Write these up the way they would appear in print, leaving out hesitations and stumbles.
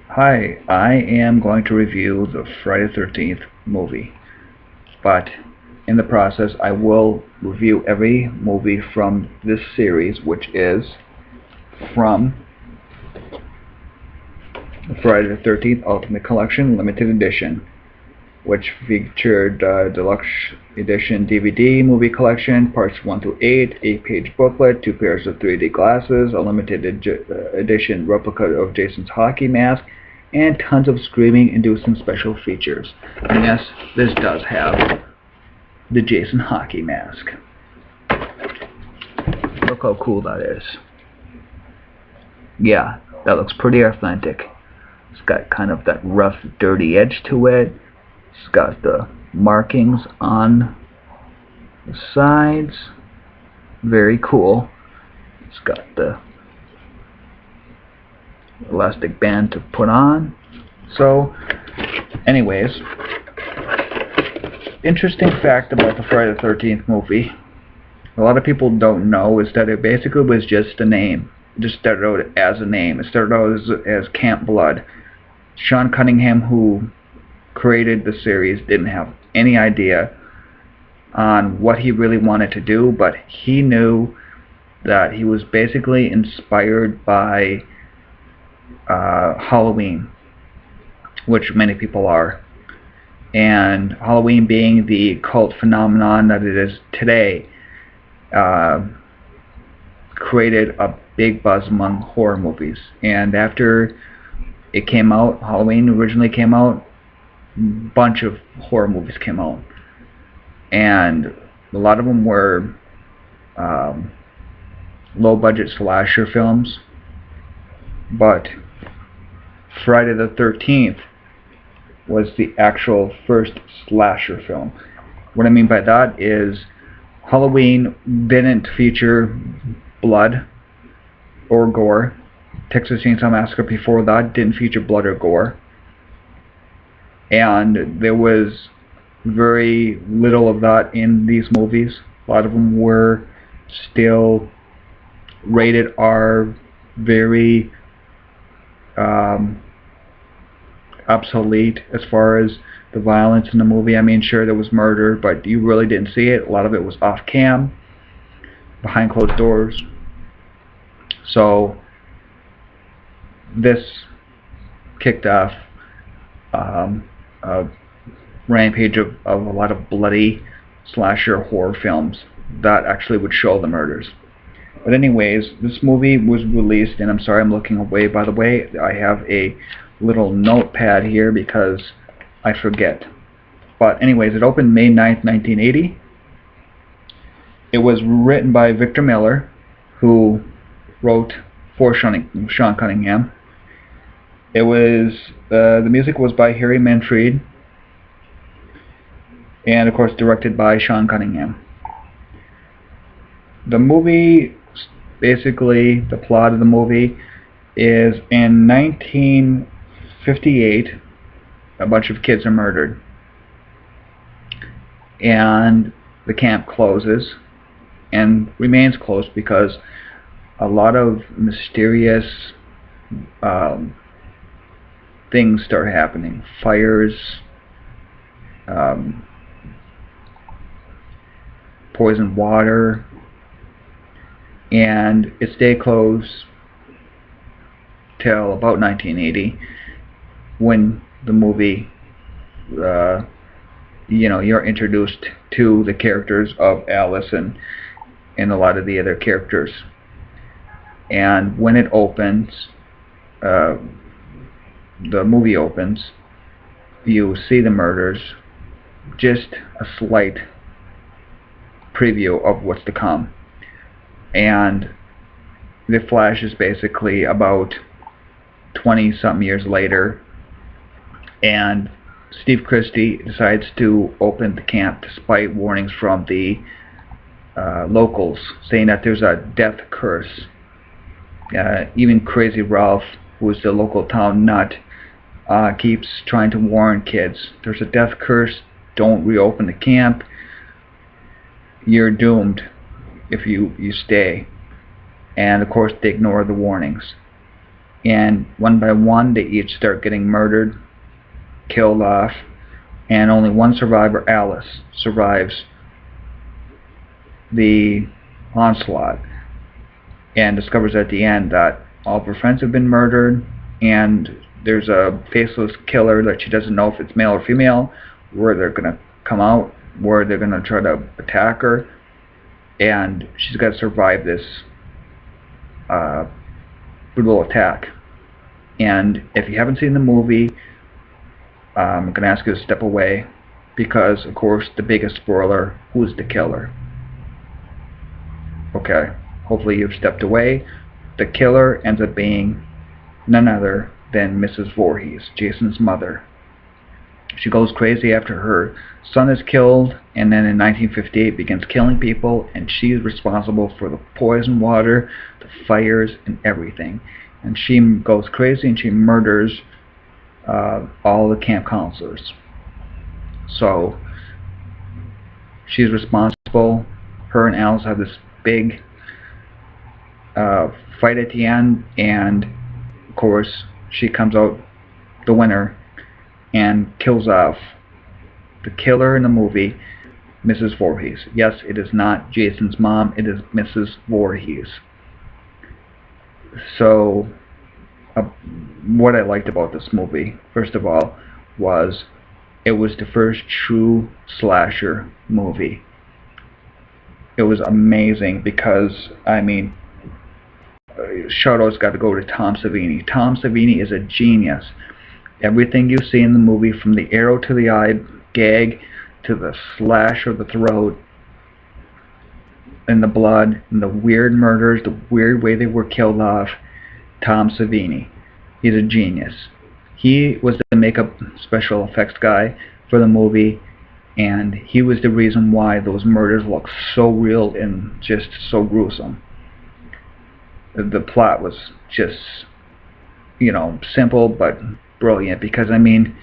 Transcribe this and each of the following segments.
Hi, I am going to review the Friday the 13th movie, but in the process I will review every movie from this series, which is from the Friday the 13th Ultimate Collection Limited Edition, which featured deluxe edition DVD movie collection, parts 1 through 8, 8-page booklet, 2 pairs of 3D glasses, a limited edition replica of Jason's hockey mask, and tons of screaming-inducing special features. And yes, this does have the Jason hockey mask. Look how cool that is. Yeah, that looks pretty authentic. It's got kind of that rough, dirty edge to it. It's got the markings on the sides. Very cool. It's got the elastic band to put on. So, anyways, interesting fact about the Friday the 13th movie, a lot of people don't know, is that it basically was just a name. It just started out as a name. It started out as Camp Blood. Sean Cunningham, who created the series, didn't have any idea on what he really wanted to do, but he knew that he was basically inspired by Halloween, which many people are, and Halloween being the cult phenomenon that it is today, created a big buzz among horror movies. And after it came out, Halloween originally came out, a bunch of horror movies came out, and a lot of them were low budget slasher films, but Friday the 13th was the actual first slasher film. What I mean by that is Halloween didn't feature blood or gore. Texas Chainsaw Massacre before that didn't feature blood or gore. And there was very little of that in these movies. A lot of them were still rated R, very obsolete as far as the violence in the movie. I mean, sure, there was murder, but you really didn't see it. A lot of it was off cam, behind closed doors. So this kicked off a rampage of a lot of bloody slasher horror films that actually would show the murders. But anyways, this movie was released, and I'm sorry I'm looking away, by the way. I have a little notepad here because I forget. But anyways, it opened May 9th, 1980. It was written by Victor Miller, who wrote for Sean Cunningham. It was the music was by Harry Manfred, and of course directed by Sean Cunningham. The movie, basically, the plot of the movie is in 1958, a bunch of kids are murdered, and the camp closes and remains closed because a lot of mysterious things start happening. Fires, poisoned water, and it stayed closed till about 1980, when the movie, you're introduced to the characters of Alice and a lot of the other characters. And when it opens, the movie opens, you see the murders, just a slight preview of what's to come. And the flash is basically about 20-something years later, and Steve Christie decides to open the camp despite warnings from the locals saying that there's a death curse. Even Crazy Ralph, who is the local town nut, keeps trying to warn kids, there's a death curse, don't reopen the camp, you're doomed if you stay. And of course they ignore the warnings. and one by one they each start getting murdered, killed off, and only one survivor, Alice, survives the onslaught and discovers at the end that all of her friends have been murdered, and there's a faceless killer that she doesn't know if it's male or female, where they're going to come out, where they're going to try to attack her, and she's got to survive this brutal attack. And if you haven't seen the movie, I'm going to ask you to step away, because of course the biggest spoiler, who's the killer? Okay, hopefully you've stepped away. The killer ends up being none other than Mrs. Voorhees, Jason's mother. She goes crazy after her son is killed, and then in 1958 begins killing people, and she's responsible for the poison water, the fires, and everything. And she goes crazy and she murders all the camp counselors. So she's responsible. Her and Alice have this big fight at the end, and of course she comes out the winner and kills off the killer in the movie, Mrs. Voorhees. Yes, it is not Jason's mom, it is Mrs. Voorhees. So what I liked about this movie, first of all, was it was the first true slasher movie. It was amazing because, I mean, shout-out's got to go to Tom Savini. Tom Savini is a genius. Everything you see in the movie, from the arrow to the eye gag, to the slash of the throat, and the blood, and the weird murders, the weird way they were killed off, Tom Savini. He's a genius. He was the makeup special effects guy for the movie, and he was the reason why those murders look so real and just so gruesome. The plot was just, you know, simple but brilliant, because, I mean,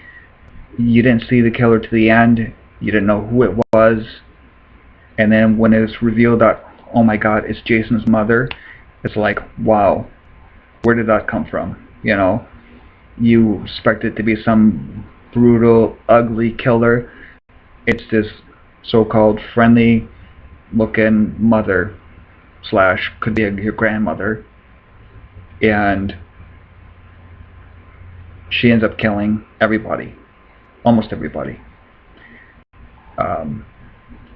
you didn't see the killer to the end, you didn't know who it was, and then when it's revealed that, oh my god, it's Jason's mother, it's like, wow, where did that come from? You know, you expect it to be some brutal, ugly killer. It's this so-called friendly looking mother, slash could be your grandmother, and she ends up killing everybody, almost everybody.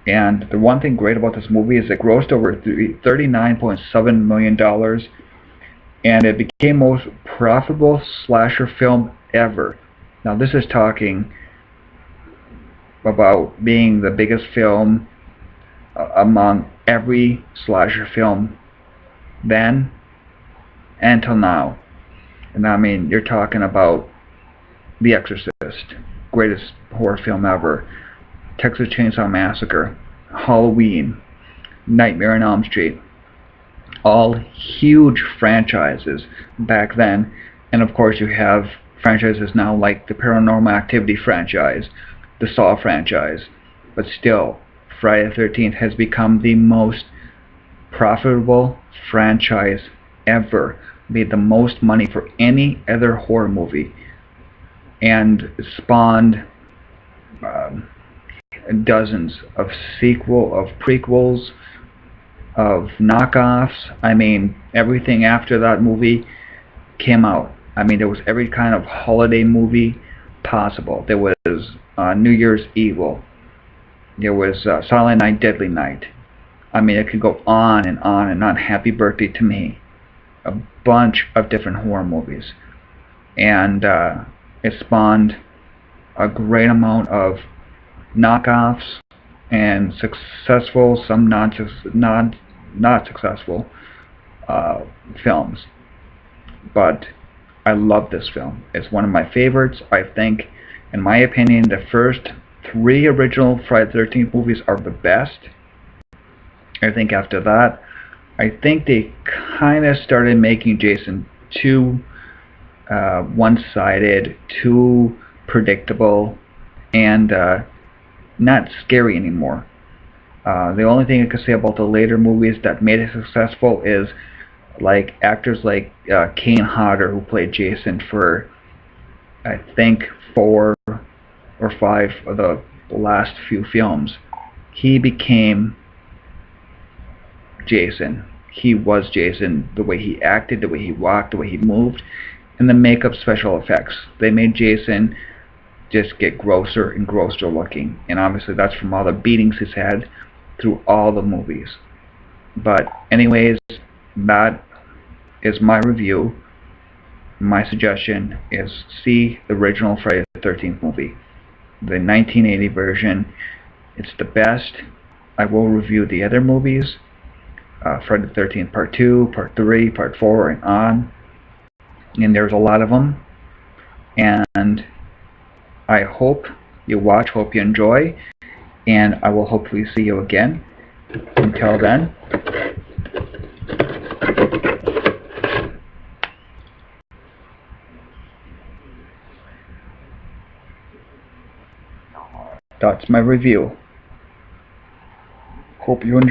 And the one thing great about this movie is it grossed over $39.7 million, and it became the most profitable slasher film ever. Now this is talking about being the biggest film among every slasher film then and till now. And I mean, you're talking about The Exorcist, greatest horror film ever, Texas Chainsaw Massacre, Halloween, Nightmare on Elm Street, all huge franchises back then. And of course you have franchises now like the Paranormal Activity franchise, the Saw franchise, but still Friday the 13th has become the most profitable franchise ever, made the most money for any other horror movie, and spawned dozens of prequels, of knockoffs. I mean, everything after that movie came out. I mean, there was every kind of holiday movie possible. There was New Year's Evil. There was Silent Night, Deadly Night. I mean, it could go on and on and on. Happy Birthday to Me. A bunch of different horror movies. And it spawned a great amount of knockoffs and successful, some not successful films. But I love this film. It's one of my favorites. I think, in my opinion, the first 3 original Friday the 13th movies are the best. I think after that, I think they kind of started making Jason too one-sided, too predictable, and not scary anymore. The only thing I can say about the later movies that made it successful is like actors like Kane Hodder, who played Jason for I think 4 or 5 of the last few films. He became Jason. He was Jason. The way he acted, the way he walked, the way he moved, and the makeup special effects. They made Jason just get grosser and grosser looking. And obviously that's from all the beatings he's had through all the movies. But anyways, that is my review. My suggestion is see the original Friday the 13th movie. The 1980 version. It's the best. I will review the other movies. Friday the 13th Part 2, Part 3, Part 4, and on. And there's a lot of them. And I hope you watch, hope you enjoy, and I will hopefully see you again. Until then, that's my review. Hope you enjoy.